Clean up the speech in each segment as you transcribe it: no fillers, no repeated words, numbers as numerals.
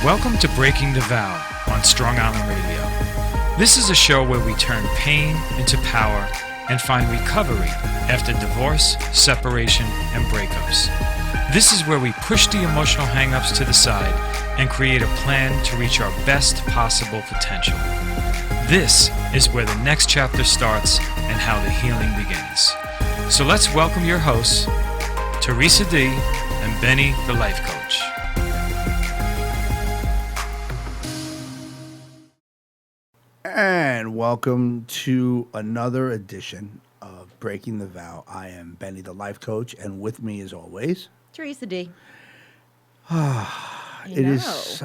Welcome to Breaking the Vow on Strong Island Radio. This is a show where we turn pain into power and find recovery after divorce, separation, and breakups. This is where we push the emotional hang-ups to the side and create a plan to reach our best possible potential. This is where the next chapter starts and how the healing begins. So let's welcome your hosts, Theresa D. and Benny, the life coach. And welcome to another edition of Breaking the Vow. I am Benny, the life coach, and with me, as always, Theresa D. it is,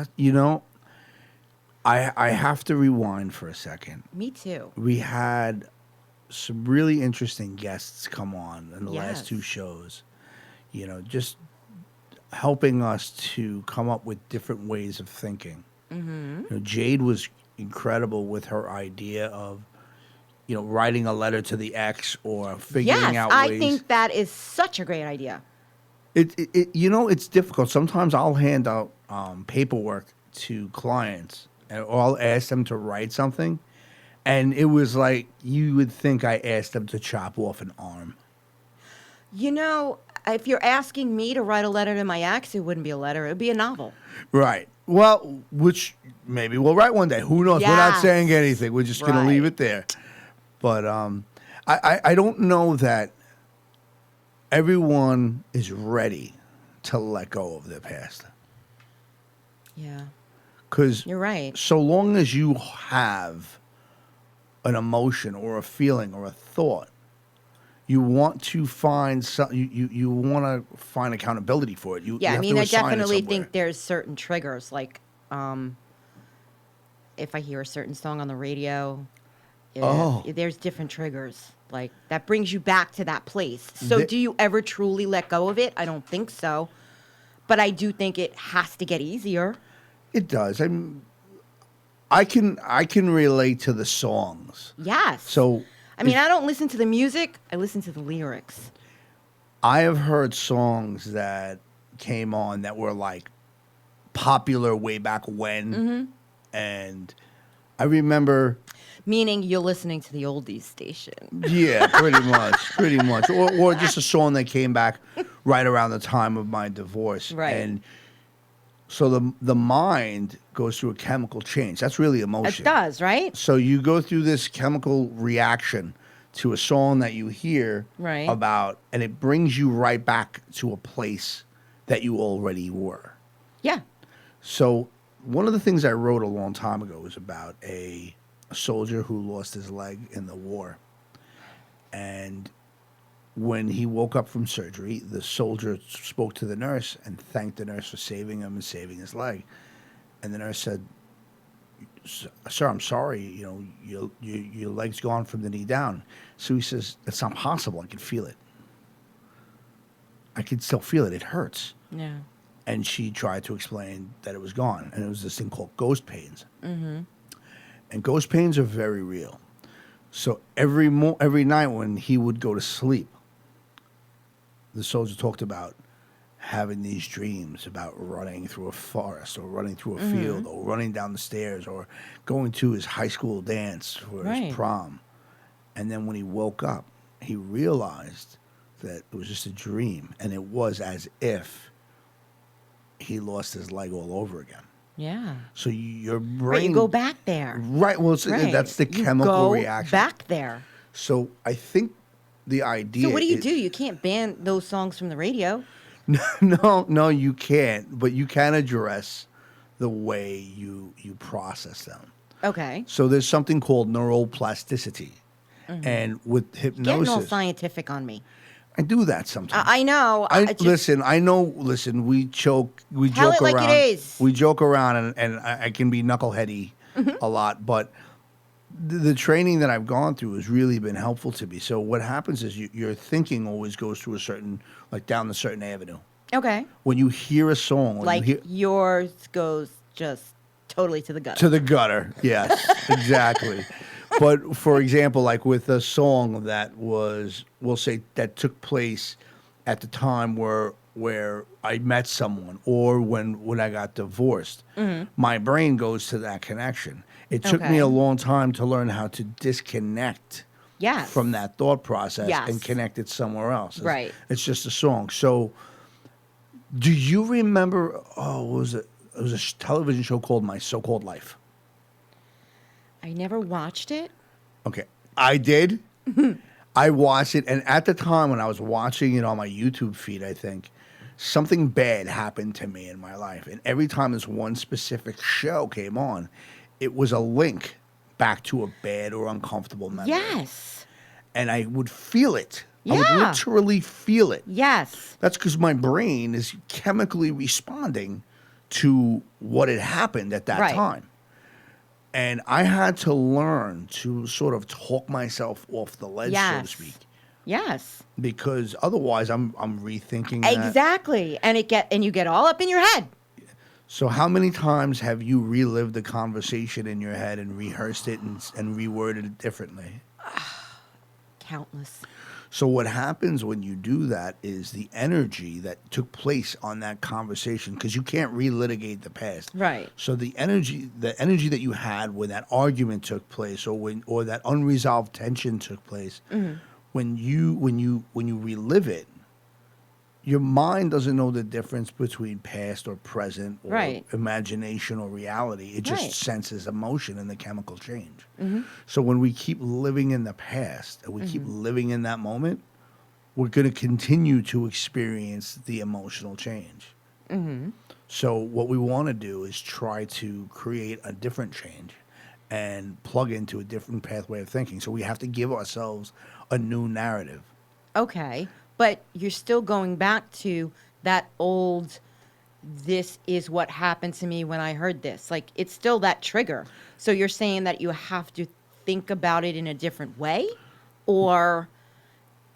I have to rewind for a second. Me too. We had some really interesting guests come on in the last two shows, just helping us to come up with different ways of thinking. Mm-hmm. Jade was incredible with her idea of, writing a letter to the ex or figuring out ways. I think that is such a great idea. It's difficult. Sometimes I'll hand out paperwork to clients, or I'll ask them to write something, and it was like you would think I asked them to chop off an arm. If you're asking me to write a letter to my ex, it wouldn't be a letter. It would be a novel. Right. Well, which maybe we'll write one day. Who knows? Yes. We're not saying anything. We're just going to leave it there. But I don't know that everyone is ready to let go of their past. Yeah. Because you're right. So long as you have an emotion or a feeling or a thought, you want to find you want to find accountability for it. You have to I assign it definitely somewhere. think there's certain triggers. Like, if I hear a certain song on the radio, there's different triggers. Like, that brings you back to that place. So do you ever truly let go of it? I don't think so. But I do think it has to get easier. It does. I can relate to the songs. Yes. So I don't listen to the music. I listen to the lyrics. I have heard songs that came on that were like popular way back when, and I remember. Meaning you're listening to the oldies station. Yeah, pretty much, or just a song that came back right around the time of my divorce, right? And so the mind goes through a chemical change. That's really emotion. It does, right? So you go through this chemical reaction to a song that you hear about, and it brings you right back to a place that you already were. Yeah. So one of the things I wrote a long time ago was about a soldier who lost his leg in the war. And when he woke up from surgery, the soldier spoke to the nurse and thanked the nurse for saving him and saving his leg. And the nurse said, "Sir, I'm sorry, your leg's gone from the knee down." So he says, "It's not possible. I can feel it. I can still feel it. It hurts." Yeah. And she tried to explain that it was gone. And it was this thing called ghost pains. Mm-hmm. And ghost pains are very real. So every night when he would go to sleep, the soldier talked about having these dreams about running through a forest or running through a field or running down the stairs or going to his high school dance for his prom. And then when he woke up, he realized that it was just a dream, and it was as if he lost his leg all over again. Yeah. So your brain... Right, you go back there. Right, well, that's the chemical reaction. Back there. So I think the idea... So what do? You can't ban those songs from the radio. No, you can't. But you can address the way you process them. Okay. So there's something called neuroplasticity. Mm-hmm. And with hypnosis... You're getting all scientific on me. I do that sometimes. I know. Listen, we joke Tell around. It like it is. We joke around, and I can be knuckleheady a lot, but the training that I've gone through has really been helpful to me. So what happens is your thinking always goes through a certain, like down a certain avenue. Okay. When you hear a song. Yours goes just totally to the gutter. To the gutter, yes, exactly. But for example, like with a song that was, we'll say, that took place at the time where where I met someone or when I got divorced, my brain goes to that connection. It took me Okay. a long time to learn how to disconnect Yes. from that thought process Yes. and connect it somewhere else. Right. It's just a song. So, do you remember? Oh, what was it? It was a television show called My So-Called Life. I never watched it. Okay, I did. I watched it, and at the time when I was watching it on my YouTube feed, I think something bad happened to me in my life. And every time this one specific show came on, it was a link back to a bad or uncomfortable memory. Yes. And I would feel it. I would Yeah. literally feel it. Yes. That's because my brain is chemically responding to what had happened at that Right. time. And I had to learn to sort of talk myself off the ledge, so to Yes. speak, Yes. because otherwise I'm rethinking that. Exactly. And you get all up in your head. So how many times have you relived the conversation in your head and rehearsed it and reworded it differently? Countless. So what happens when you do that is the energy that took place on that conversation, because you can't relitigate the past. Right. So the energy that you had when that argument took place, or that unresolved tension took place, when you relive it, your mind doesn't know the difference between past or present or Right. imagination or reality. It just Right. senses emotion and the chemical change. So when we keep living in the past and we keep living in that moment, we're going to continue to experience the emotional change. So what we want to do is try to create a different change and plug into a different pathway of thinking. So we have to give ourselves a new narrative. Okay. But you're still going back to that old, this is what happened to me when I heard this. Like, it's still that trigger. So you're saying that you have to think about it in a different way? Or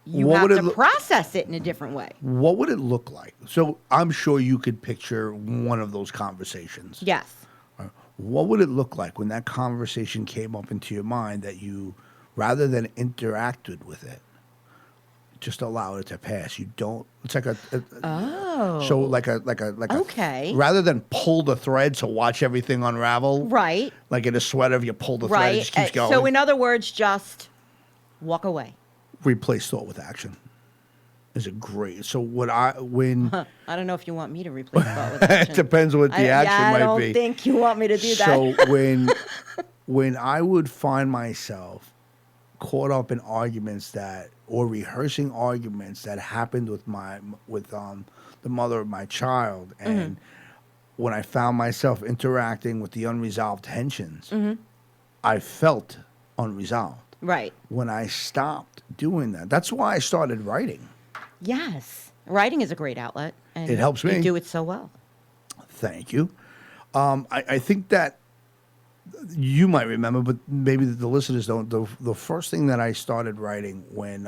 you What have would it to look- process it in a different way? What would it look like? So I'm sure you could picture one of those conversations. Yes. What would it look like when that conversation came up into your mind that you, rather than interacted with it, just allow it to pass? You don't. It's like so like a Okay. rather than pull the thread to watch everything unravel. Right. Like in a sweater, if you pull the thread, it Right. just keeps going. So in other words, just walk away. Replace thought with action is a great. So I don't know if you want me to replace thought with action. it depends what the action I might don't be. think you want me to do that. So when I would find myself caught up in arguments or rehearsing arguments that happened with the mother of my child, and when I found myself interacting with the unresolved tensions, I felt unresolved. Right. When I stopped doing that, that's why I started writing. Yes. Writing is a great outlet. And It helps me. You do it so well. Thank you. I think that you might remember, but maybe the listeners don't. The first thing that I started writing when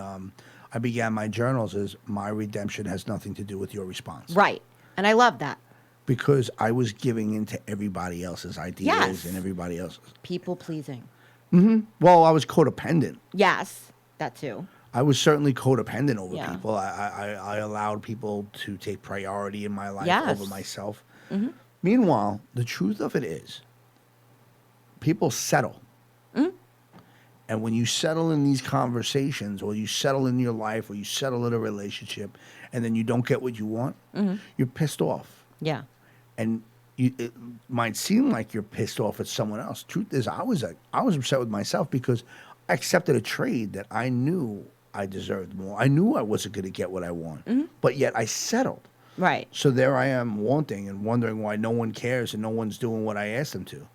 I began my journals is my redemption has nothing to do with your response. Right. And I love that. Because I was giving into everybody else's ideas Yes. and everybody else's. People pleasing. Well, I was codependent. Yes. That too. I was certainly codependent over Yeah. people. I allowed people to take priority in my life Yes. over myself. Meanwhile, the truth of it is, people settle. And when you settle in these conversations, or you settle in your life, or you settle in a relationship, and then you don't get what you want, you're pissed off. Yeah. And it might seem like you're pissed off at someone else. Truth is, I was upset with myself because I accepted a trade that I knew I deserved more. I knew I wasn't going to get what I want, but yet I settled. Right. So there I am wanting and wondering why no one cares and no one's doing what I asked them to.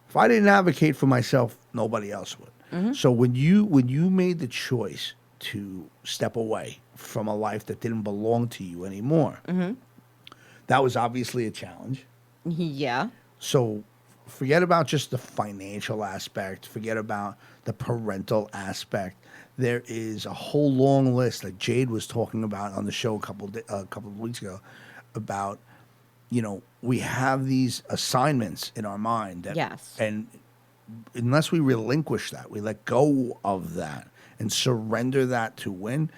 If I didn't advocate for myself, nobody else would. So when you made the choice to step away from a life that didn't belong to you anymore, that was obviously a challenge. Yeah. So forget about just the financial aspect. Forget about the parental aspect. There is a whole long list, like Jade was talking about on the show a couple of weeks ago, about, we have these assignments in our mind that, Yes. and unless we relinquish that, we let go of that and surrender that to win,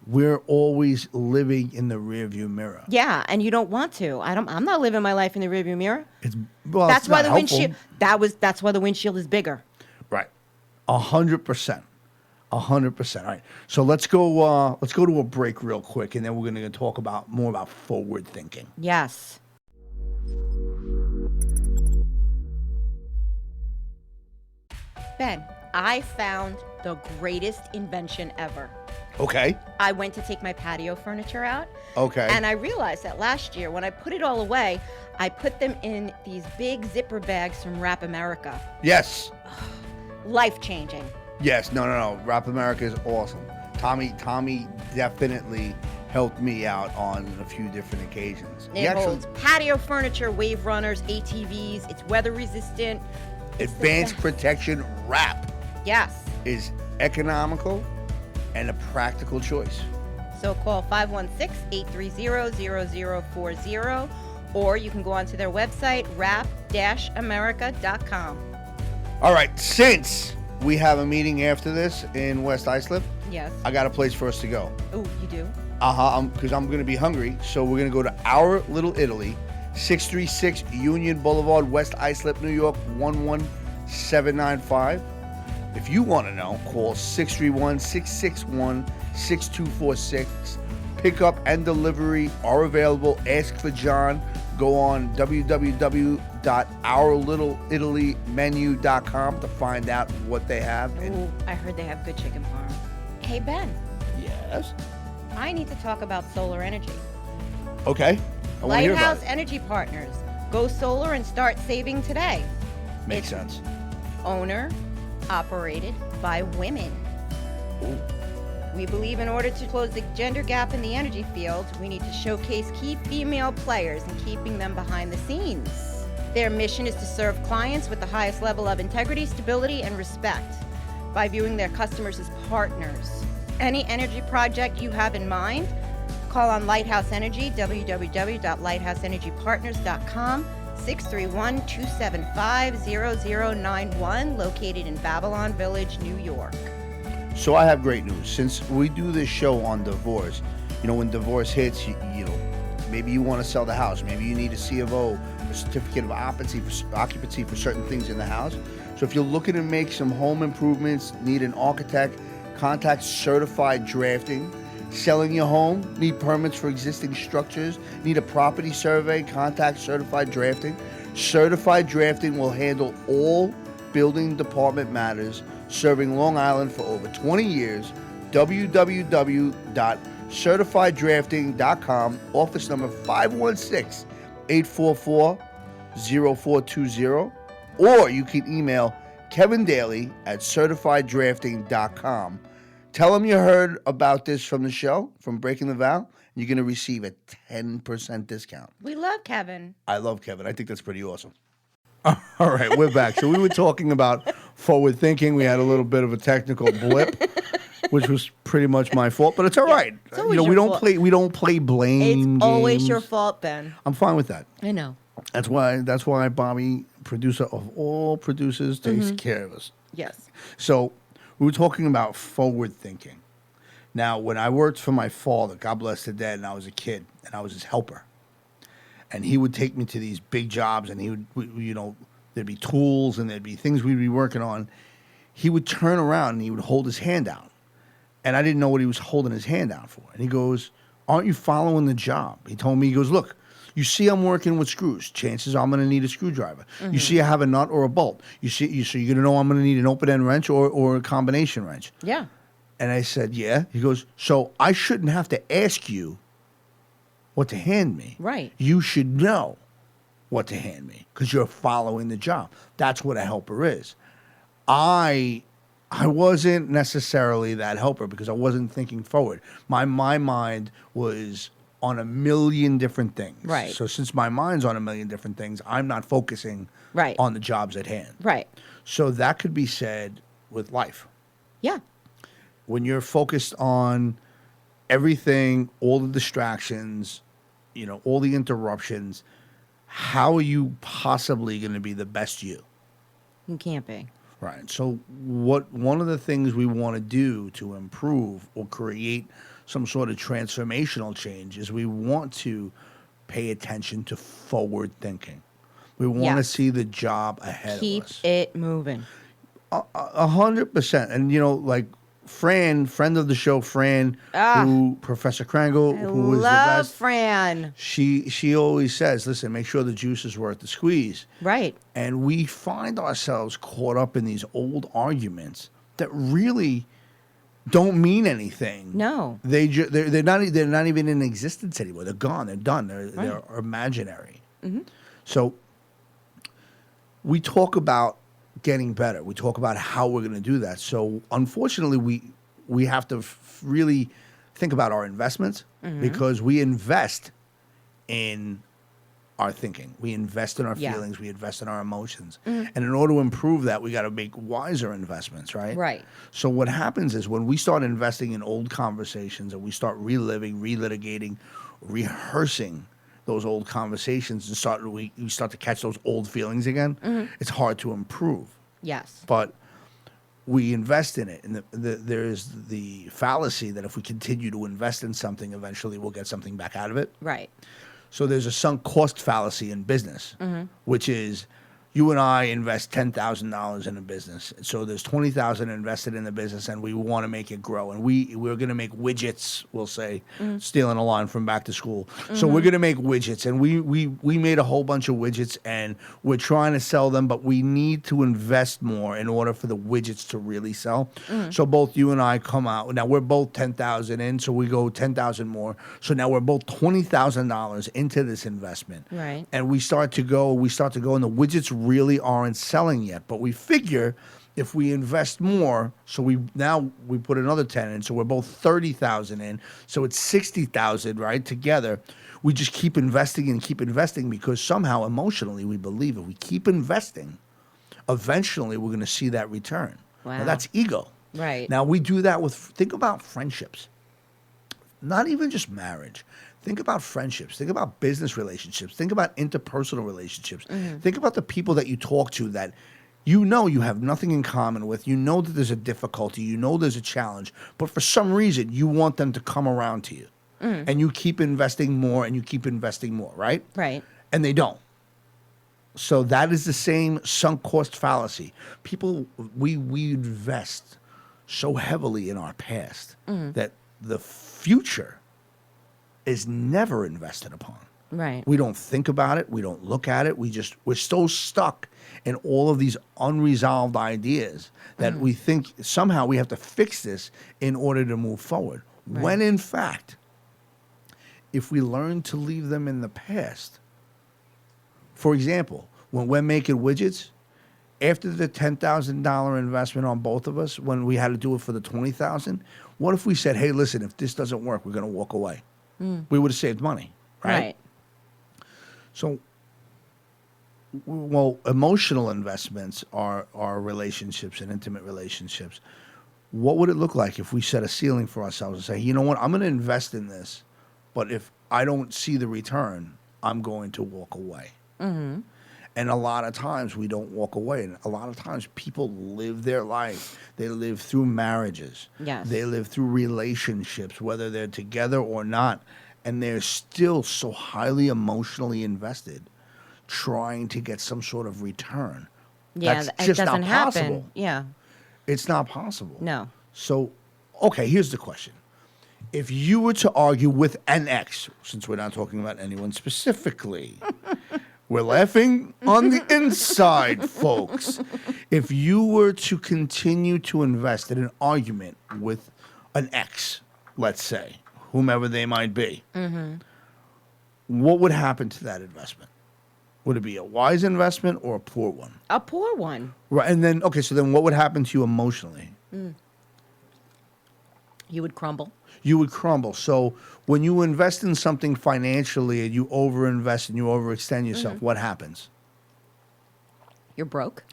we're always living in the rearview mirror. Yeah, and you don't want to. I'm not living my life in the rearview mirror. That's why the helpful. windshield. That's why the windshield is bigger. Right. 100%. 100%. All right. So let's go to a break real quick, and then we're going to talk more about forward thinking. Yes. Ben, I found the greatest invention ever. Okay. I went to take my patio furniture out. Okay. And I realized that last year, when I put it all away, I put them in these big zipper bags from Wrap America. Yes. Life-changing. Yes. No. Wrap America is awesome. Tommy definitely helped me out on a few different occasions. It holds patio furniture, wave runners, ATVs. It's weather resistant. Advanced protection wrap. Yes. Is economical and a practical choice. So call 516-830-0040, or you can go onto their website, wrap-america.com. All right, since we have a meeting after this in West Islip, yes, I got a place for us to go. Oh, you do? Because I'm going to be hungry, so we're going to go to Our Little Italy, 636 Union Boulevard, West Islip, New York, 11795. If you want to know, call 631-661-6246. Pickup and delivery are available. Ask for John. Go on www.ourlittleItalymenu.com to find out what they have. Oh, I heard they have good chicken parm. Hey, Ben. Yes? I need to talk about solar energy. Okay. I want to hear about Lighthouse it. Energy Partners. Go solar and start saving today. Makes sense. Owner, operated by women. Ooh. We believe in order to close the gender gap in the energy field, we need to showcase key female players and keeping them behind the scenes. Their mission is to serve clients with the highest level of integrity, stability, and respect by viewing their customers as partners. Any energy project you have in mind, call on Lighthouse Energy, www.lighthouseenergypartners.com, 631-275-0091, located in Babylon Village, New York. So I have great news. Since we do this show on divorce, when divorce hits, maybe you want to sell the house. Maybe you need a C of O, a certificate of occupancy for certain things in the house. So if you're looking to make some home improvements, need an architect, contact Certified Drafting. Selling your home, need permits for existing structures, need a property survey, contact Certified Drafting. Certified Drafting will handle all building department matters, serving Long Island for over 20 years. www.certifieddrafting.com, office number 516-844-0420, or you can email Kevin Daly at certifieddrafting.com. Tell them you heard about this from the show, from Breaking the Vow. You're going to receive a 10% discount. We love Kevin. I love Kevin. I think that's pretty awesome. All right, we're back. So we were talking about forward thinking. We had a little bit of a technical blip, which was pretty much my fault, but it's all right. It's always your fault. We don't play blame It's always games. your fault, Ben. I'm fine with that. I know. That's why Bobby, producer of all producers, takes care of us. Yes. So we were talking about forward thinking. Now, when I worked for my father, God bless the dead, and I was a kid, and I was his helper, and he would take me to these big jobs, and he would, there'd be tools and there'd be things we'd be working on. He would turn around and he would hold his hand out, and I didn't know what he was holding his hand out for. And he goes, "Aren't you following the job?" He told me, he goes, "Look, you see I'm working with screws. Chances are I'm going to need a screwdriver. You see I have a nut or a bolt. So you're going to know I'm going to need an open-end wrench or a combination wrench." Yeah. And I said, "Yeah." He goes, "So I shouldn't have to ask you what to hand me. Right. You should know what to hand me because you're following the job." That's what a helper is. I wasn't necessarily that helper because I wasn't thinking forward. My mind was on a million different things. Right. So since my mind's on a million different things, I'm not focusing on the jobs at hand. Right. So that could be said with life. Yeah. When you're focused on everything, all the distractions, all the interruptions, how are you possibly going to be the best you? You can't be. Right. So one of the things we want to do to improve or create some sort of transformational change is we want to pay attention to forward thinking. We want to Yes. see the job ahead Keep of us. it moving. 100%. And, like Fran, friend of the show, Fran, Professor Krangle, I who is the love best. Fran. She always says, listen, make sure the juice is worth the squeeze. Right. And we find ourselves caught up in these old arguments that really don't mean anything. No. They're not even in existence anymore. They're gone. They're done. They're imaginary. Mm-hmm. So we talk about getting better. We talk about how we're going to do that. So unfortunately, we have to really think about our investments because we invest in our thinking. We invest in our feelings. We invest in our emotions. And in order to improve that, we got to make wiser investments, right? Right. So what happens is when we start investing in old conversations and we start reliving, relitigating, rehearsing those old conversations and we start to catch those old feelings again, it's hard to improve. Yes. But we invest in it. And there's the fallacy that if we continue to invest in something, eventually we'll get something back out of it. Right. So there's a sunk cost fallacy in business, which is you and I invest $10,000 in a business. So there's $20,000 invested in the business, and we want to make it grow. And we're going to make widgets. We'll say, stealing a line from back to school. So we're going to make widgets, and we made a whole bunch of widgets, and we're trying to sell them, but we need to invest more in order for the widgets to really sell. So both you and I come out. Now we're both 10,000 in, so we go 10,000 more. So now we're both $20,000 into this investment, Right. and we start to go, and the widgets really aren't selling yet. But we figure if we invest more, so we put another 10 in, so we're both 30,000 in, so it's 60,000, right? Together, we just keep investing and keep investing because somehow emotionally we believe if we keep investing, eventually we're going to see that return. Wow. Now that's ego. Right. Now we do that think about friendships, not even just marriage. Think about friendships. Think about business relationships. Think about interpersonal relationships. Think about the people that you talk to that you have nothing in common with. You know that there's a difficulty. You know there's a challenge. But for some reason, you want them to come around to you. And you keep investing more and you keep investing more, right? Right. And they don't. So that is the same sunk cost fallacy. People, we invest so heavily in our past that the future is never invested upon. Right. We don't think about it. We don't look at it. We're so stuck in all of these unresolved ideas that we think somehow we have to fix this in order to move forward. Right. When in fact, if we learn to leave them in the past, for example, when we're making widgets, after the $10,000 investment on both of us, when we had to do it for the $20,000, what if we said, hey, listen, if this doesn't work, we're going to walk away? We would have saved money, right? So, well, emotional investments are relationships and intimate relationships. What would it look like if we set a ceiling for ourselves and say, you know what, I'm going to invest in this, but if I don't see the return, I'm going to walk away. And a lot of times we don't walk away. And a lot of times people live their life. They live through marriages. Yes. They live through relationships, whether they're together or not. And they're still so highly emotionally invested trying to get some sort of return. Yeah, That's it just doesn't not happen. possible. Yeah. It's not possible. No. So, okay, here's the question. If you were to argue with an ex, since we're not talking about anyone specifically, we're laughing on the inside, folks. If you were to continue to invest in an argument with an ex, let's say, whomever they might be, what would happen to that investment? Would it be a wise investment or a poor one? A poor one. Right, and then, okay, so then what would happen to you emotionally? You would crumble. You would crumble. So when you invest in something financially and you overinvest and you overextend yourself, what happens? You're broke.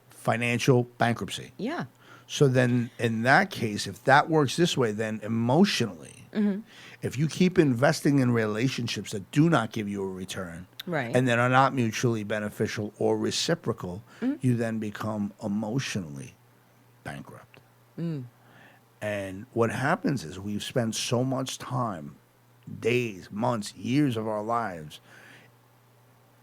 Financial bankruptcy. Yeah. So then in that case, if that works this way, then emotionally, if you keep investing in relationships that do not give you a return, Right. and that are not mutually beneficial or reciprocal, you then become emotionally bankrupt. And what happens is we've spent so much time, days, months, years of our lives,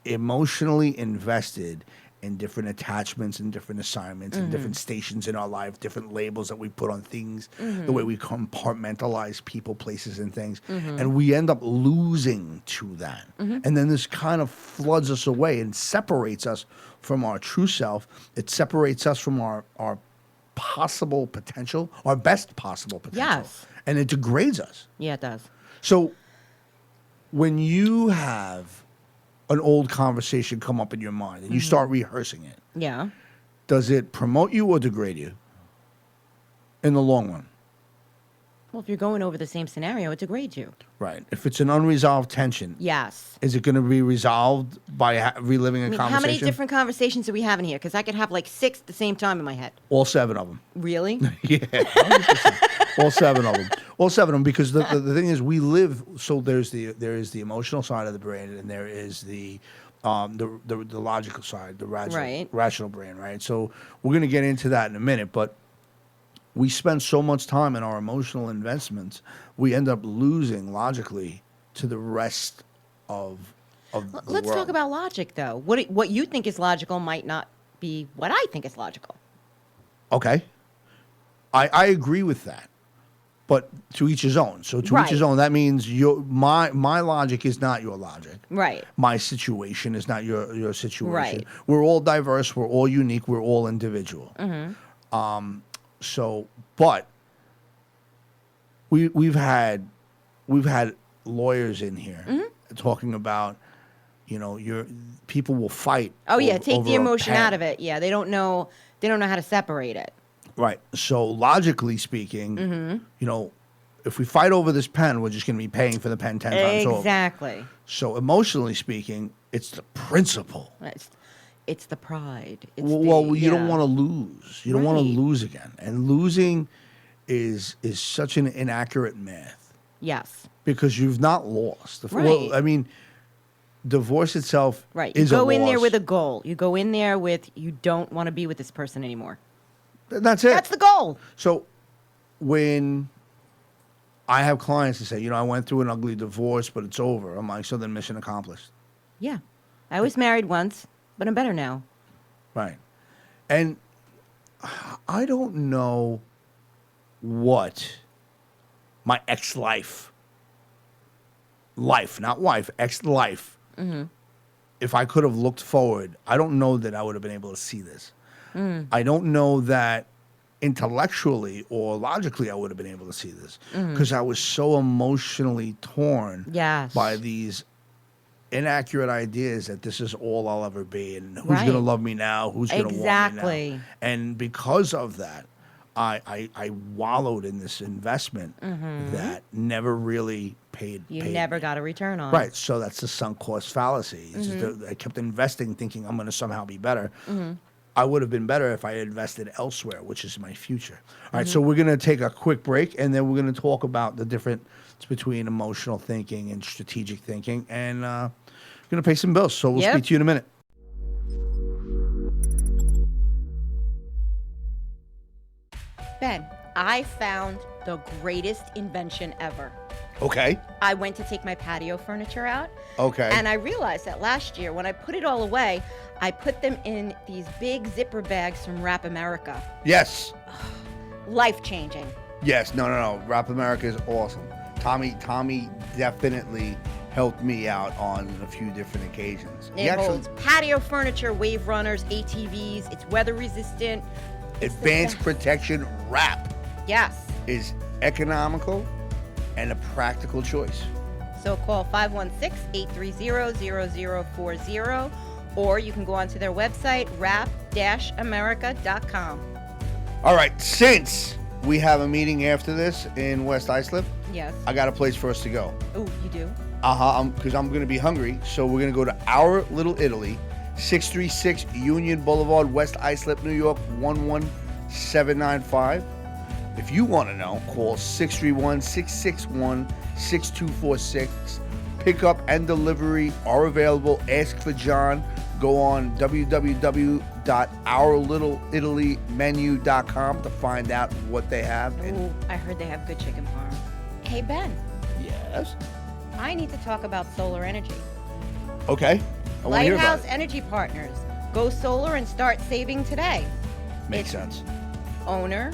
emotionally invested in different attachments and different assignments and different stations in our life, different labels that we put on things, the way we compartmentalize people, places, and things. And we end up losing to that. And then this kind of floods us away and separates us from our true self. It separates us from our possible potential, our best possible potential. Yes. And it degrades us. Yeah, it does. So when you have an old conversation come up in your mind and you start rehearsing it, Yeah. does it promote you or degrade you in the long run? Well, if you're going over the same scenario, it degrades you. Right. If it's an unresolved tension, Yes. is it going to be resolved by reliving a I mean, conversation? how many different conversations are we having here? Because I could have like 6 at the same time in my head. All 7 of them. Really? Yeah. 100%. All 7 of them. All 7 of them. Because the thing is, we live. So there is the emotional side of the brain, and there is the logical side, the rational brain. Right. So we're going to get into that in a minute, but we spend so much time in our emotional investments, we end up losing logically to the rest of the Let's world. talk about logic, though. What you think is logical might not be what I think is logical. Okay. I agree with that. But to each his own. So to each his own, that means my logic is not your logic. Right. My situation is not your situation. Right. We're all diverse, we're all unique, we're all individual. So, but we've had lawyers in here talking about, your people will fight. Oh yeah, take over the a emotion pen. out of it. Yeah, they don't know how to separate it. Right. So logically speaking, if we fight over this pen, we're just going to be paying for the pen 10 times over. Exactly. So emotionally speaking, it's the principle. It's the pride. It's You don't want to lose. You don't want to Right. lose again. And losing is such an inaccurate math Yes. because you've not lost. Right. Well, I mean, divorce itself Right. You is a go in there loss. with a goal. You go in there with you don't want to be with this person anymore. That's it. That's the goal. So when I have clients that say, I went through an ugly divorce, but it's over. I'm like, so then mission accomplished. Yeah. I was married once, but I'm better now. Right. And I don't know what my ex-life, not wife, ex-life, if I could have looked forward, I don't know that I would have been able to see this. I don't know that intellectually or logically I would have been able to see this because I was so emotionally torn Yes. by these inaccurate ideas that this is all I'll ever be and who's Right. going to love me now, who's going to want me now. Exactly. And because of that, I wallowed in this investment that never really paid. You paid never me. got a return on. Right. So that's the sunk cost fallacy. It's just I kept investing thinking I'm going to somehow be better. I would have been better if I had invested elsewhere, which is my future. All right, so we're going to take a quick break, and then we're going to talk about the difference between emotional thinking and strategic thinking, and going to pay some bills. So we'll Yep. speak to you in a minute. Ben, I found the greatest invention ever. Okay. I went to take my patio furniture out. Okay. And I realized that last year when I put it all away, I put them in these big zipper bags from Wrap America. Yes. Life-changing. Yes. No. Rap America is awesome. Tommy definitely helped me out on a few different occasions. He It actually- holds patio furniture, wave runners, ATVs. It's weather resistant. It's the Advanced best. Protection Wrap Yes. is economical and a practical choice. So call 516-830-0040 or you can go onto their website, wrap-america.com. All right, since we have a meeting after this in West Islip, Yes. I got a place for us to go. Oh, you do? Because I'm going to be hungry, so we're going to go to Our Little Italy, 636 Union Boulevard, West Islip, New York, 11795. If you want to know, call 631-661-6246. Pickup and delivery are available. Ask for John. Go on www.ourlittleitaly.com www.ourlittleItalyMenu.com to find out what they have. Ooh, I heard they have good chicken parm. Hey, Ben, Yes. I need to talk about solar energy. Okay. I want to hear about Lighthouse it. Energy Partners. Go solar and start saving today. Makes sense. Owner,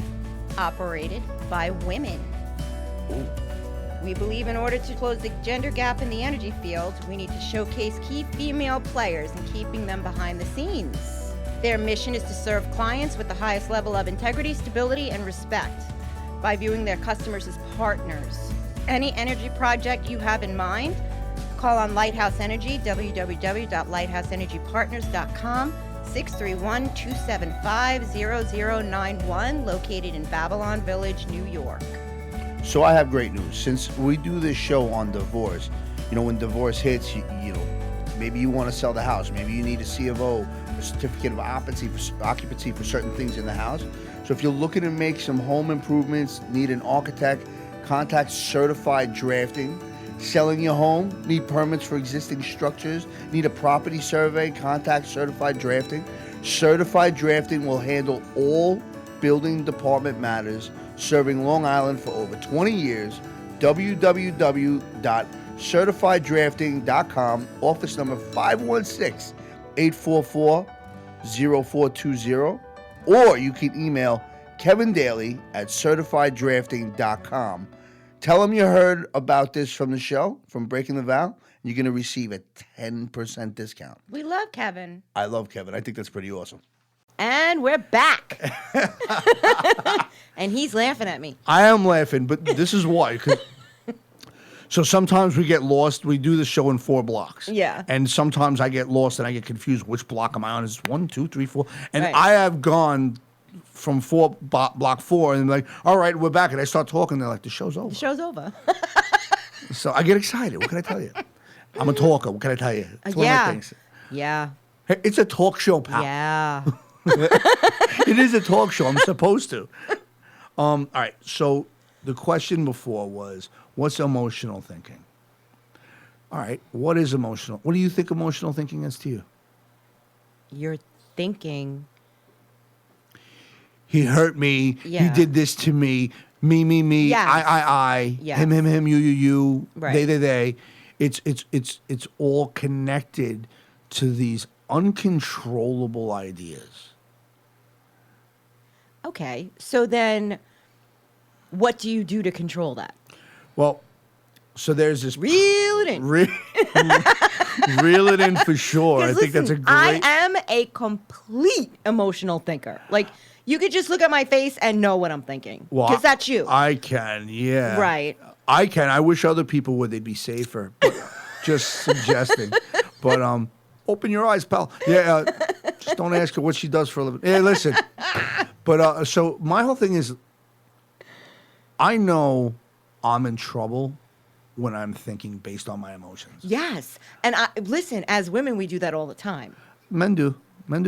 operated by women. Ooh. We believe in order to close the gender gap in the energy field, we need to showcase key female players and keeping them behind the scenes. Their mission is to serve clients with the highest level of integrity, stability, and respect by viewing their customers as partners. Any energy project you have in mind, call on Lighthouse Energy, www.lighthouseenergypartners.com, 631-275-0091, located in Babylon Village, New York. So I have great news. Since we do this show on divorce, when divorce hits, you know, maybe you want to sell the house. Maybe you need a C of O, a certificate of occupancy for certain things in the house. So if you're looking to make some home improvements, need an architect, contact Certified Drafting. Selling your home, need permits for existing structures, need a property survey, contact Certified Drafting. Certified Drafting will handle all building department matters, serving Long Island for over 20 years. www.certifieddrafting.com, office number 516-844-0420, or you can email Kevin Daly at certifieddrafting.com. Tell them you heard about this from the show, from Breaking the Vow. You're going to receive a 10% discount. We love Kevin. I love Kevin. I think that's pretty awesome. And we're back. And he's laughing at me. I am laughing, but this is why. So sometimes we get lost. We do the show in 4 blocks. Yeah. And sometimes I get lost and I get confused. Which block am I on? Is it 1, 2, 3, 4? And Right. I have gone from block 4 and like, all right, we're back. And I start talking. They're like, the show's over. The show's over. So I get excited. What can I tell you? I'm a talker. What can I tell you? It's one of my Yeah. things. Yeah. Hey, it's a talk show, pal. Yeah. It is a talk show. I'm supposed to. All right. So the question before was, what's emotional thinking? All right. What is emotional? What do you think emotional thinking is to you? You're thinking. He hurt me. He Yeah. did this to me. Me. Yes. I. Yes. Him. You. Right. They. It's all connected to these uncontrollable ideas. Okay. So then what do you do to control that? Well, so there's this Reel it in. Reel it in for sure. I 'Cause think that's a listen, I great. am a complete emotional thinker. Like, you could just look at my face and know what I'm thinking. Well, Because that's you. I can, yeah. Right. I can. I wish other people would. They'd be safer. But just suggesting. But open your eyes, pal. Yeah. Just don't ask her what she does for a living. Yeah, listen. But so my whole thing is, I know I'm in trouble when I'm thinking based on my emotions. Yes. And listen, as women, we do that all the time. Men do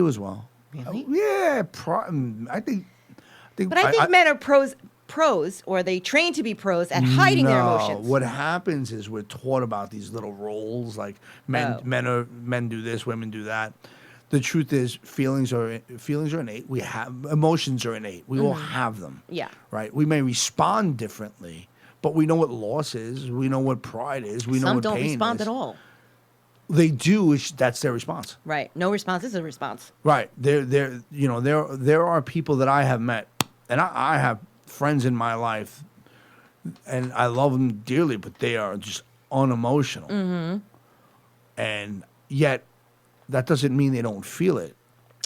as well. Really? Yeah. I think. But I think men are pros, or they train to be pros at hiding their emotions. What happens is we're taught about these little roles, like men do this, women do that. The truth is, feelings are innate. We have emotions are innate. We all have them. Yeah. Right. We may respond differently, but we know what loss is. We know what pride is. We know Some what don't pain respond is. at all. They do. That's their response. Right. No response is a response. Right. There are people that I have met, and I have friends in my life, and I love them dearly, but they are just unemotional. Mm-hmm. And yet, that doesn't mean they don't feel it.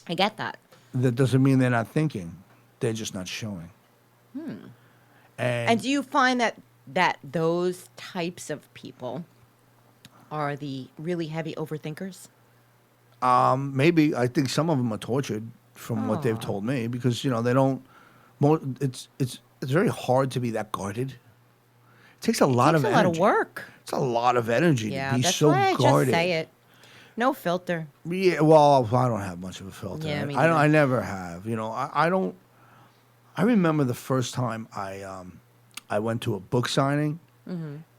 I get that. That doesn't mean they're not thinking. They're just not showing. And do you find that those types of people are the really heavy overthinkers? Maybe. I think some of them are tortured from what they've told me because, they don't. It's very hard to be that guarded. It takes a lot of It's a energy. lot of work. It's a lot of energy Yeah, to be that's so why I guarded. just say it. No filter. Yeah, well, I don't have much of a filter. Yeah, me I neither. never have. I don't. I remember the first time I went to a book signing,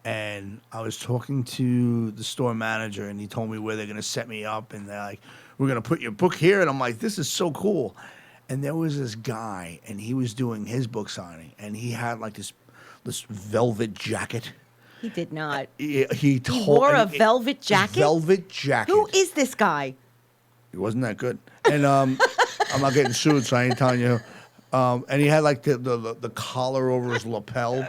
and I was talking to the store manager, and he told me where they're going to set me up, and they're like, we're going to put your book here, and I'm like, this is so cool. And there was this guy, and he was doing his book signing, and he had like this velvet jacket. He did not. He wore a velvet jacket? Velvet jacket. Who is this guy? He wasn't that good. And I'm not getting sued, so I ain't telling you. And he had like the collar over his lapel,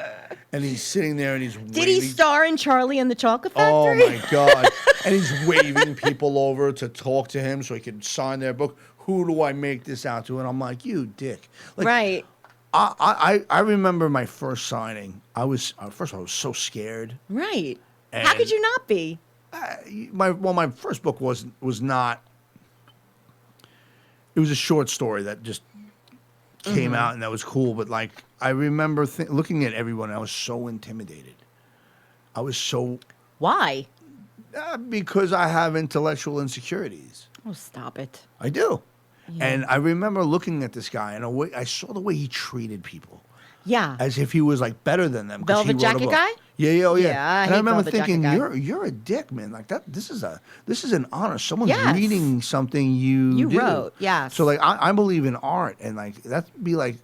and he's sitting there and he's waving. Did he star in Charlie and the Chocolate Oh Factory? my God. And he's waving people over to talk to him so he can sign their book. Who do I make this out to? And I'm like, you dick. Like, Right. I remember my first signing. I was first of all, I was so scared. Right. And How could you not be? My first book was not. It was a short story that just came out, and that was cool. But like, I remember looking at everyone, I was so intimidated. I was so Why? because I have intellectual insecurities. Oh, stop it. I do. Yeah. And I remember looking at this guy, and I saw the way he treated people. Yeah. As if he was like better than them. 'Cause he Velvet wrote a jacket book. guy? Yeah, oh yeah. Yeah, I and I hate remember Velvet thinking, Jacket guy. you're a dick, man. Like that. This is an honor. Someone's Yes. reading something you do. wrote. Yes. So like, I believe in art, and like that'd be like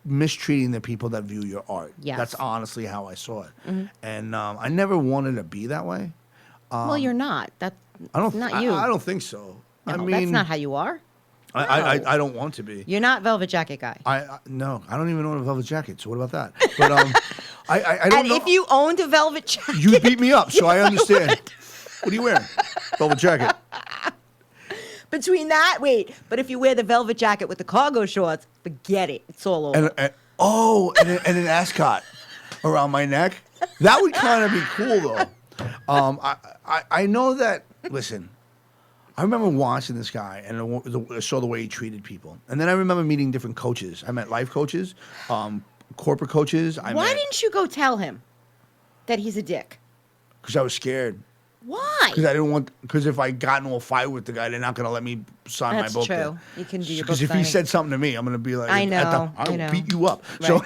mistreating the people that view your art. Yes. That's honestly how I saw it. And I never wanted to be that way. Well, you're not. That's I don't. not you. I don't think so. No, I mean, that's not how you are. I don't want to be. You're not Velvet Jacket guy. No, I don't even own a velvet jacket. So what about that? But I don't And know. if you owned a velvet jacket, You beat me up, so I understand. What are you wearing? Velvet jacket. between that, but if you wear the velvet jacket with the cargo shorts, forget it. It's all over. And an ascot around my neck. That would kind of be cool, though. I know that. Listen, I remember watching this guy, and I saw the way he treated people. And then I remember meeting different coaches. I met life coaches, corporate coaches. Why didn't you go tell him that he's a dick? Because I was scared. Why? Because I didn't want. Because if I got into a fight with the guy, they're not going to let me sign That's my book. true. You can do your book Because if he signing. said something to me, I'm going to be like, I know, I I will know. beat you up. Right.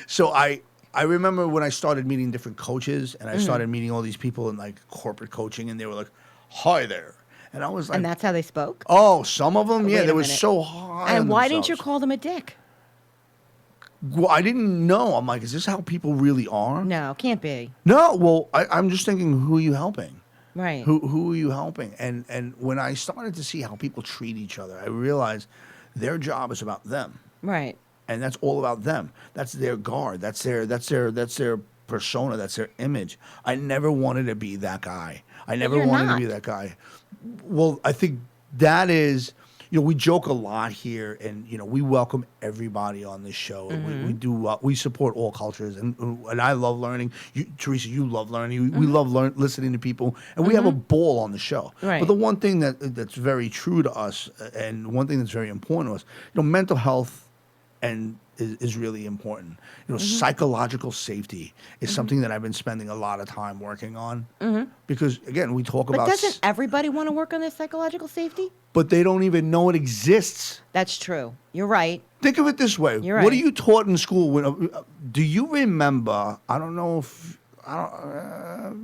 So I remember when I started meeting different coaches, and I Mm-hmm. started meeting all these people in like corporate coaching, and they were like, "Hi there," and I was like, And that's how they spoke? "Oh, some of them, Wait yeah, a they were minute. so high." And on why didn't you themselves. call them a dick? Well, I didn't know. I'm like, is this how people really are? No, can't be. No. Well, I'm just thinking, who are you helping? Right. Who are you helping? And when I started to see how people treat each other, I realized their job is about them. Right. And that's all about them. That's their guard. That's their persona. That's their image. I never wanted to be that guy. I never you're wanted not. to be that guy. Well, I think that is, we joke a lot here, and we welcome everybody on this show. Mm-hmm. We do. We support all cultures, and I love learning. Teresa, you love learning. We Mm-hmm. love listening to people, and we have a ball on the show. Right. But the one thing that's very true to us, and one thing that's very important to us, mental health and is really important. Psychological safety is something that I've been spending a lot of time working on. Because again, we talk But about, doesn't everybody want to work on their psychological safety? but they don't even know it exists. That's true. You're right. Think of it this way: You're what are right. you taught in school? Do you remember? I don't know if.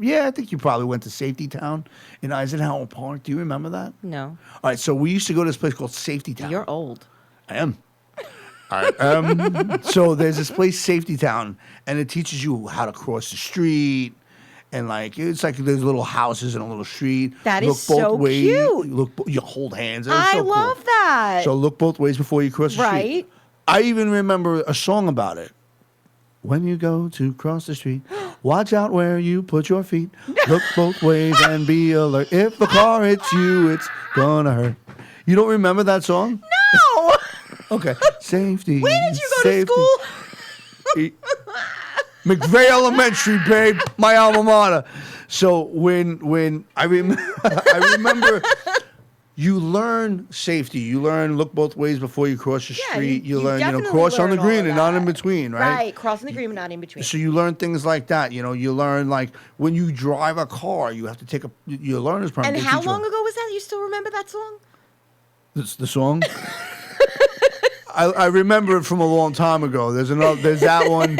Yeah, I think you probably went to Safety Town in Eisenhower Park. Do you remember that? No. All right, so we used to go to this place called Safety Town. You're old. I am. All right. So there's this place, Safety Town, and it teaches you how to cross the street, and it's like there's little houses in a little street. That Look is both so ways. cute. You hold hands. It's I so cool. love that. So look both ways before you cross the street. Right. I even remember a song about it. When you go to cross the street, watch out where you put your feet. Look both ways and be alert. If the car hits you, it's gonna hurt. You don't remember that song? No. Okay. Safety. Where did you go safety. to school? McVeigh Elementary, babe, my alma mater. So when I remember, you learn safety. You learn look both ways before you cross the Yeah, street. You you learn definitely cross on the learn all green of and not that. in between, right? Right. Crossing the green, not in between. So you learn things like that. You learn when you drive a car, you have to take your learner's permit. And They how teach you- long ago was that? You still remember that song? The song. I remember it from a long time ago. There's that one.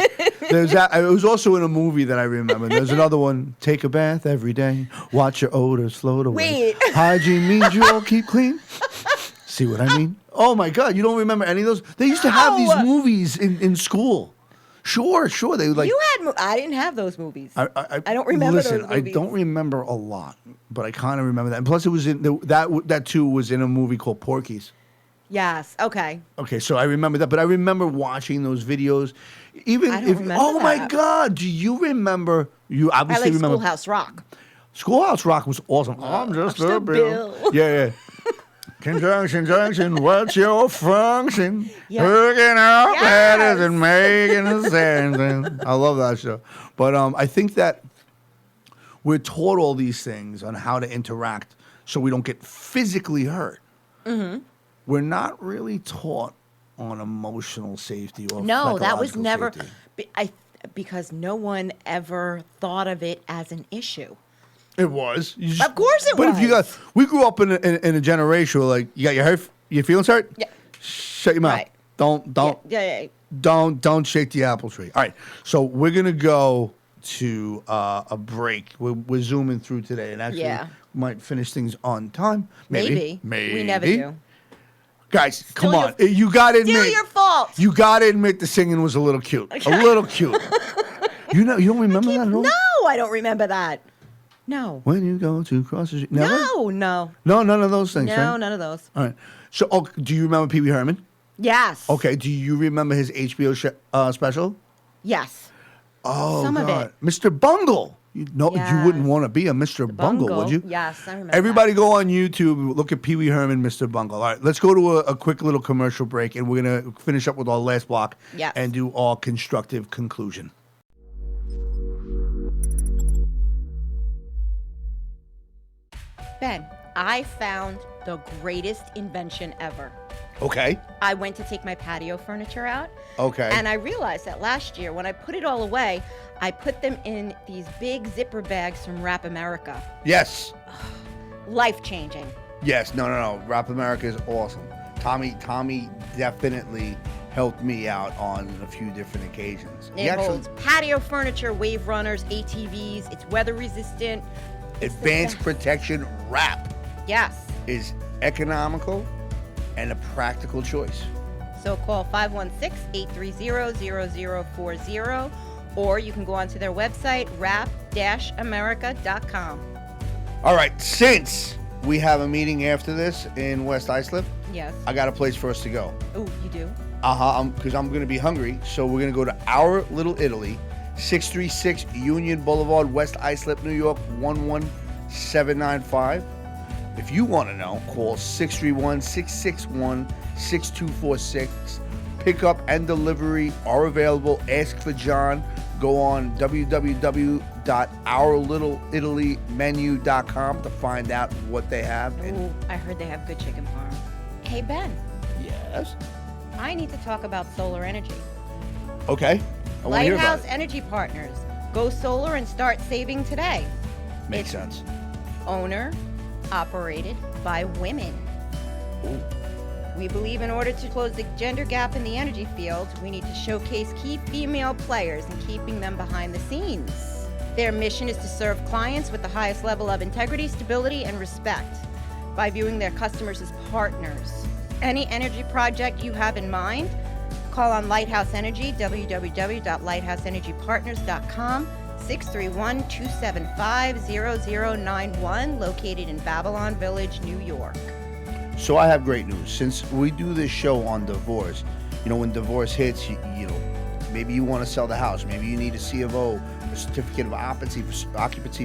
There's that. It was also in a movie that I remember. There's another one. Take a bath every day. Watch your odors float away. Wait. Hygiene means you all keep clean. See what I mean? Oh my God! You don't remember any of those? They used to have these movies in school. Sure. They like. You had. I didn't have those movies. I don't remember listen, those movies. I don't remember a lot, but I kind of remember that. And plus, it was in that too was in a movie called Porky's. Yes. Okay. Okay, so I remember that, but I remember watching those videos. Even I don't if remember oh my that. God, do you remember? You I obviously like remember. Schoolhouse Rock. Schoolhouse Rock was awesome. I'm just a Bill. Bill. Yeah. Conjunction, junction, what's your function? Yeah. Hooking up Yes. letters and making a sense. I love that show. But I think that we're taught all these things on how to interact so we don't get physically hurt. Mm-hmm. We're not really taught on emotional safety or No, that was psychological never. safety. Because no one ever thought of it as an issue. It was. Of course it but was. if you got, we grew up in a generation where like you got your feelings hurt. Yeah. Shut your mouth. Right. Don't Yeah. don't shake the apple tree. All right. So we're gonna go to a break. We're zooming through today, and actually might finish things on time. Maybe. We never do. Guys, come Still on. You gotta admit. Still your fault. You gotta admit the singing was a little cute. A little cute. You don't remember that at all? No, I don't remember that. No. When you go to cross the street. Never? No. No, none of those things. No, right? none of those. All right. So, do you remember Pee Wee Herman? Yes. Okay. Do you remember his HBO special? Yes. Oh, Some of God. it. Mr. Bungle. You Yes. wouldn't want to be a Mr. Bungle, would you? Yes, I remember. Everybody go on YouTube, look at Pee Wee Herman, Mr. Bungle. All right, let's go to a quick little commercial break, and we're going to finish up with our last block Yes. and do our constructive conclusion. Ben, I found the greatest invention ever. Okay. I went to take my patio furniture out. Okay. And I realized that last year, when I put it all away, I put them in these big zipper bags from Wrap America. Yes. Life-changing. Yes. No. Rap America is awesome. Tommy definitely helped me out on a few different occasions. It holds patio furniture, wave runners, ATVs. It's weather resistant. Advanced protection wrap Yes. is economical and a practical choice. So call 516-830-0040, or you can go onto their website, wrap-america.com. All right, since we have a meeting after this in West Islip, Yes. I got a place for us to go. Oh, you do? Because I'm going to be hungry, so we're going to go to Our Little Italy, 636 Union Boulevard, West Islip, New York, 11795. If you want to know, call 631-661-6246. Pickup and delivery are available. Ask for John. Go on www.ourlittleItalymenu.com to find out what they have. Oh, I heard they have good chicken parm. Hey, Ben, Yes. I need to talk about solar energy. Okay. I want to hear about Lighthouse it. Energy Partners. Go solar and start saving today. Makes sense. Owner, operated by women. Ooh. We believe in order to close the gender gap in the energy field, we need to showcase key female players and keeping them behind the scenes. Their mission is to serve clients with the highest level of integrity, stability, and respect by viewing their customers as partners. Any energy project you have in mind, call on Lighthouse Energy, www.lighthouseenergypartners.com, 631-275-0091, located in Babylon Village, New York. So I have great news. Since we do this show on divorce, when divorce hits, you know, maybe you want to sell the house. Maybe you need a C of O, a certificate of occupancy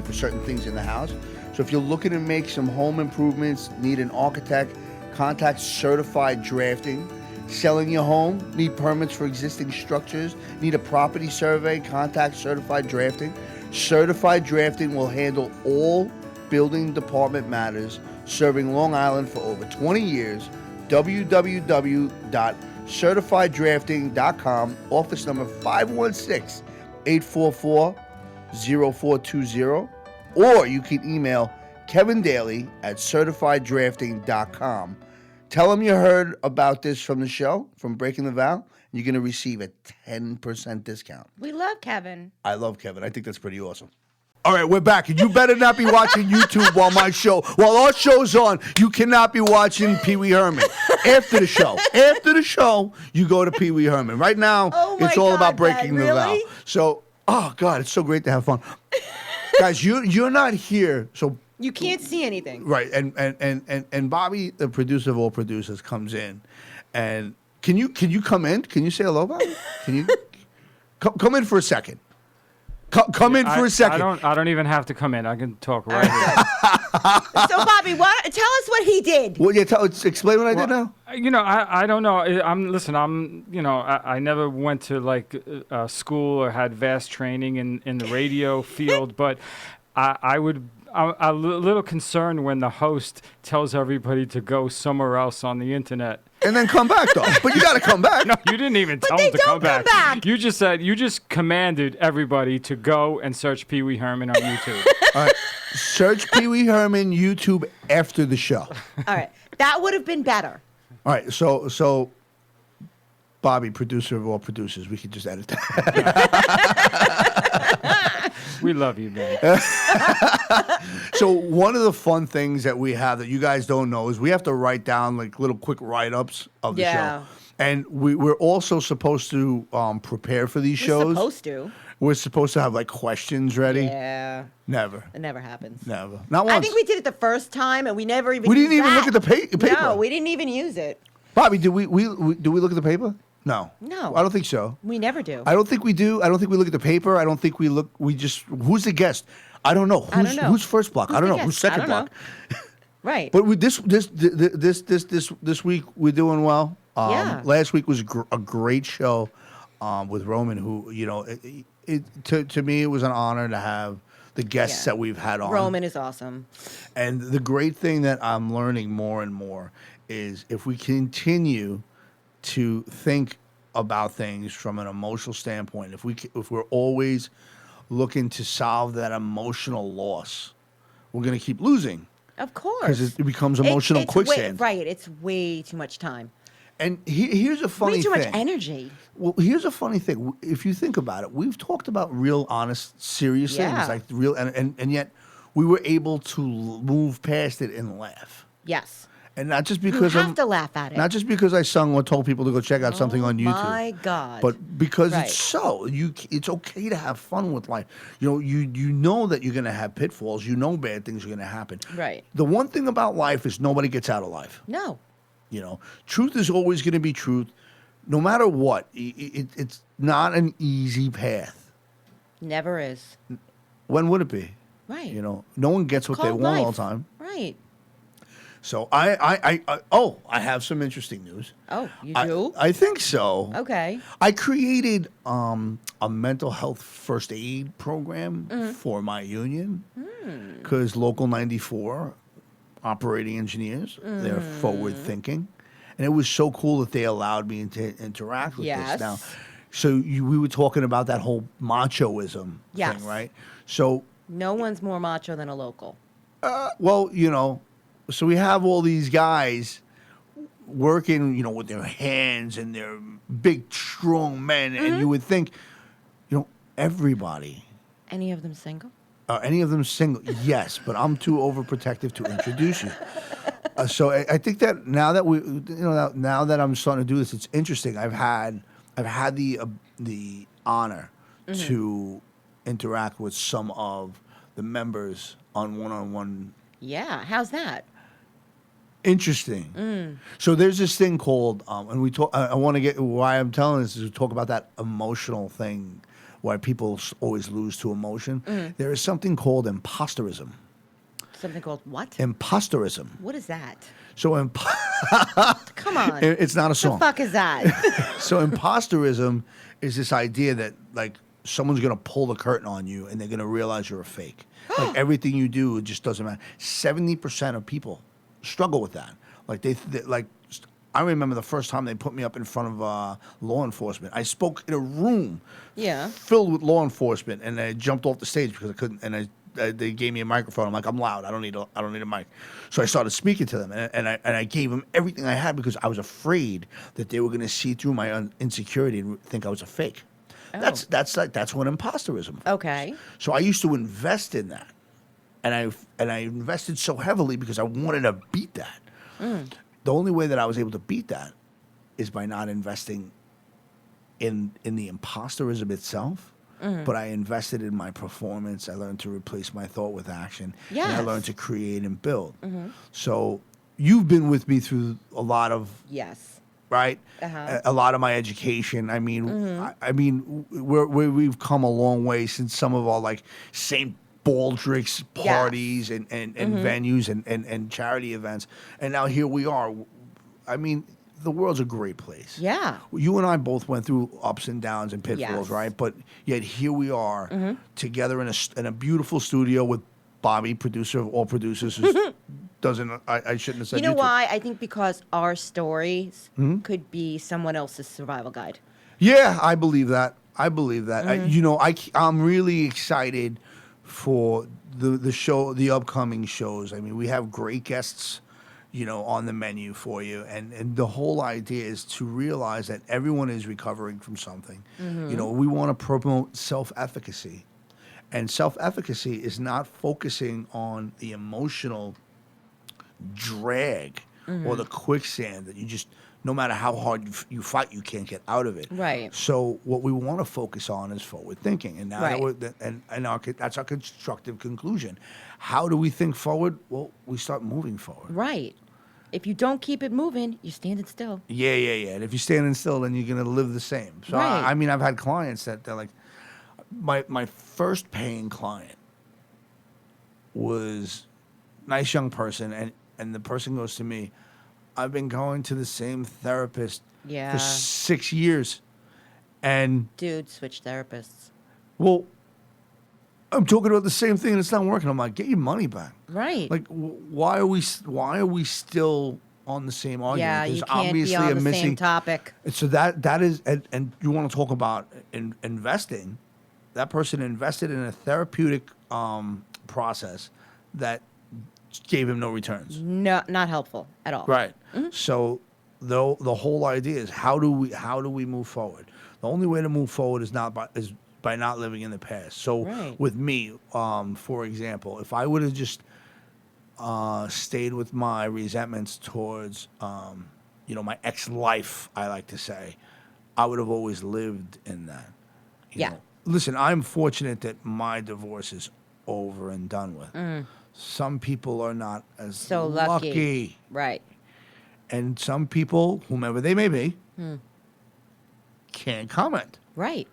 for certain things in the house. So if you're looking to make some home improvements, need an architect, contact Certified Drafting. Selling your home, need permits for existing structures, need a property survey, contact Certified Drafting. Certified Drafting will handle all building department matters, serving Long Island for over 20 years. www.certifieddrafting.com, office number 516-844-0420, or you can email Kevin Daly at certifieddrafting.com Tell them you heard about this from the show, from Breaking the Vow. You're going to receive a 10% discount. We love Kevin. I love Kevin. I think that's pretty awesome. All right, we're back. And you better not be watching YouTube while our show's on. You cannot be watching Pee Wee Herman. After the show, you go to Pee Wee Herman. Right now, it's all about Breaking the Vow. So, oh, God, it's so great to have fun. Guys, you're not here, so... You can't see anything. Right, and Bobby, the producer of all producers, comes in. And can you come in? Can you say hello, Bobby? Can you... come in for a second. Come in for a second. I don't even have to come in. I can talk right here. So, Bobby, tell us what he did. Well, yeah, explain what I did now. I don't know. I never went to like school or had vast training in the radio field, but I'm a little concerned when the host tells everybody to go somewhere else on the internet. And then come back, though. But you got to come back. No, you didn't even tell them to come back. You just commanded everybody to go and search Pee Wee Herman on YouTube. All right. Search Pee Wee Herman YouTube after the show. All right. That would have been better. All right. So Bobby, producer of all producers, we could just edit that. We love you, man. So one of the fun things that we have that you guys don't know is we have to write down like little quick write-ups of the show. And we're also supposed to prepare for these shows. We're supposed to. We're supposed to have like questions ready. Yeah. Never. It never happens. Never. Not once. I think we did it the first time, and we never even. We didn't even look at the paper. No, we didn't even use it. Bobby, do we look at the paper? No. No. I don't think so. We never do. I don't think we do. I don't think we look at the paper. I don't think we look. We just. Who's the guest? I don't know. Who's first block? I don't know. Who's second block? Right. But this week we're doing well. Yeah. Last week was a great show with Roman, who to me it was an honor to have the guests that we've had on. Roman is awesome. And the great thing that I'm learning more and more is if we continue to think about things from an emotional standpoint, if we're always looking to solve that emotional loss, we're going to keep losing. Of course. Because it becomes emotional quicksand. Right. It's way too much time. And here's a funny thing. Way too much energy. Well, here's a funny thing. If you think about it, we've talked about real, honest, serious things, like real, and yet we were able to move past it and laugh. Yes. And not just because you have to laugh at it. Not just because I sung or told people to go check out something on YouTube. My God. But because it's so. It's okay to have fun with life. You know that you're going to have pitfalls. You know bad things are going to happen. Right. The one thing about life is nobody gets out of life. No. Truth is always going to be truth, no matter what. It's not an easy path. Never is. When would it be? Right. No one gets what they want all the time. Right. So I have some interesting news. Oh, you do? I think so. Okay. I created a mental health first aid program for my union because Local 94 operating engineers, they're forward thinking, and it was so cool that they allowed me to interact with this now. So we were talking about that whole machoism thing, right? So no one's more macho than a local. So we have all these guys working, with their hands and their big, strong men, and you would think, everybody. Any of them single? Any of them single? Yes, but I'm too overprotective to introduce you. So I think that now that now that I'm starting to do this, it's interesting. I've had the honor to interact with some of the members on one-on-one. Yeah, how's that? Interesting. So there's this thing called, and we talk. I want to get why I'm telling this is to talk about that emotional thing, why people always lose to emotion. There is something called imposterism. Something called what? Imposterism. What is that? So come on, it's not a song. What the fuck is that? So imposterism is this idea that like someone's gonna pull the curtain on you and they're gonna realize you're a fake. Like everything you do, it just doesn't matter. 70% of people struggle with that. Like they I remember the first time they put me up in front of law enforcement. I spoke in a room filled with law enforcement, and I jumped off the stage because I couldn't. And I they gave me a microphone. I'm like, I'm loud. I don't need a mic. So I started speaking to them, and I gave them everything I had because I was afraid that they were going to see through my insecurity and think I was a fake. Oh. That's what imposterism. Okay. So I used to invest in that, and I invested so heavily because I wanted to beat that. The only way that I was able to beat that is by not investing in the imposterism itself. But I invested in my performance. I learned to replace my thought with action. Yes. And I learned to create and build. So you've been with me through a lot of, Yes. right? Uh-huh. A lot of my education. I mean, I mean, we've come a long way since some of our like St. Baldrick's parties and venues and charity events. And now here we are. I mean, the world's a great place. Yeah. You and I both went through ups and downs and pitfalls, Yes. right? But yet here we are together in a beautiful studio with Bobby, producer of all producers, who doesn't. I shouldn't have said. You know YouTube. why? I think because our stories could be someone else's survival guide. Yeah, I believe that. I'm really excited for the upcoming shows. I mean, we have great guests, on the menu for you. And the whole idea is to realize that everyone is recovering from something. We want to promote self-efficacy. And self-efficacy is not focusing on the emotional drag or the quicksand that you just, no matter how hard you fight, you can't get out of it. Right. So what we want to focus on is forward thinking. And now Right. that's our constructive conclusion. How do we think forward? Well, we start moving forward. Right. If you don't keep it moving, you're standing still. Yeah. And if you're standing still, then you're going to live the same. So, Right. I mean, I've had clients that they're like, my first paying client was a nice young person, and the person goes to me, I've been going to the same therapist Yeah. for 6 years. And, Dude, switch therapists. well, I'm talking about the same thing and it's not working. I'm like, get your money back. Right. Like, why are we still on the same argument? yeah, you There's can't be on the same topic. And so that is, and you want to talk about investing. That person invested in a therapeutic process that gave him no returns. No, not helpful at all. Right. So the whole idea is how do we move forward? The only way to move forward is by not living in the past. So Right. with me, for example, if I would have just stayed with my resentments towards my ex-life, I like to say, I would have always lived in that. Yeah. Listen, I'm fortunate that my divorce is over and done with. Some people are not as So lucky. Right. And some people, whomever they may be, can't comment. Right.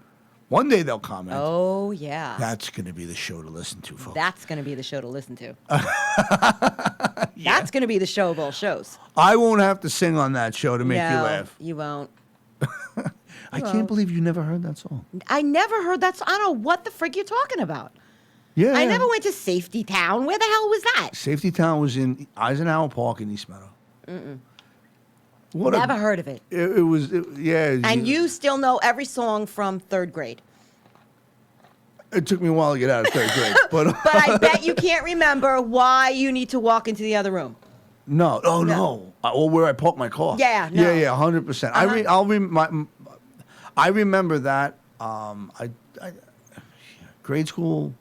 One day they'll comment. Oh, yeah. That's going to be the show to listen to, folks. That's going to be the show to listen to. That's going to be the show of all shows. I won't have to sing on that show to make you No, laugh. You won't. I can't believe you never heard that song. I never heard that. I don't know what the frick you're talking about. Yeah. I never went to Safety Town. Where the hell was that? Safety Town was in Eisenhower Park in East Meadow. What Never heard of it. It was, yeah. And you still know every song from third grade. It took me a while to get out of third grade. But I bet you can't remember why you need to walk into the other room. no. Oh, no. Or where I parked my car. Yeah, no. Yeah, 100%. I remember that. Grade school.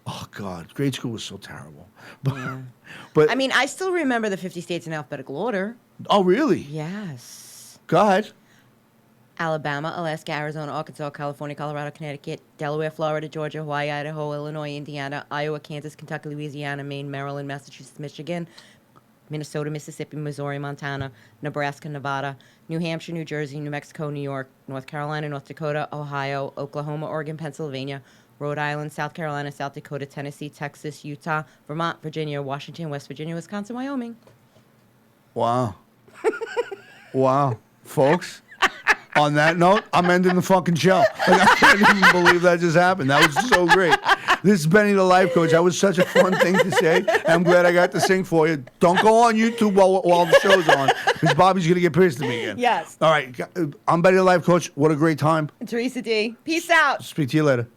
Oh God, grade school was so terrible. But I mean, I still remember the 50 states in alphabetical order. oh really? Yes. Go ahead. Alabama, Alaska, Arizona, Arkansas, California, Colorado, Connecticut, Delaware, Florida, Georgia, Hawaii, Idaho, Illinois, Indiana, Iowa, Kansas, Kentucky, Louisiana, Maine, Maryland, Massachusetts, Michigan, Minnesota, Mississippi, Missouri, Montana, Nebraska, Nevada, New Hampshire, New Jersey, New Mexico, New York, North Carolina, North Dakota, Ohio, Oklahoma, Oregon, Pennsylvania, Rhode Island, South Carolina, South Dakota, Tennessee, Texas, Utah, Vermont, Virginia, Washington, West Virginia, Wisconsin, Wyoming. Wow. Wow, folks. On that note, I'm ending the fucking show. Like, I can't even believe that just happened. That was so great. This is Benny the Life Coach. That was such a fun thing to say. And I'm glad I got to sing for you. Don't go on YouTube while the show's on, because Bobby's going to get pissed at me again. Yes. All right. I'm Benny the Life Coach. What a great time. Theresa D. Peace out. Speak to you later.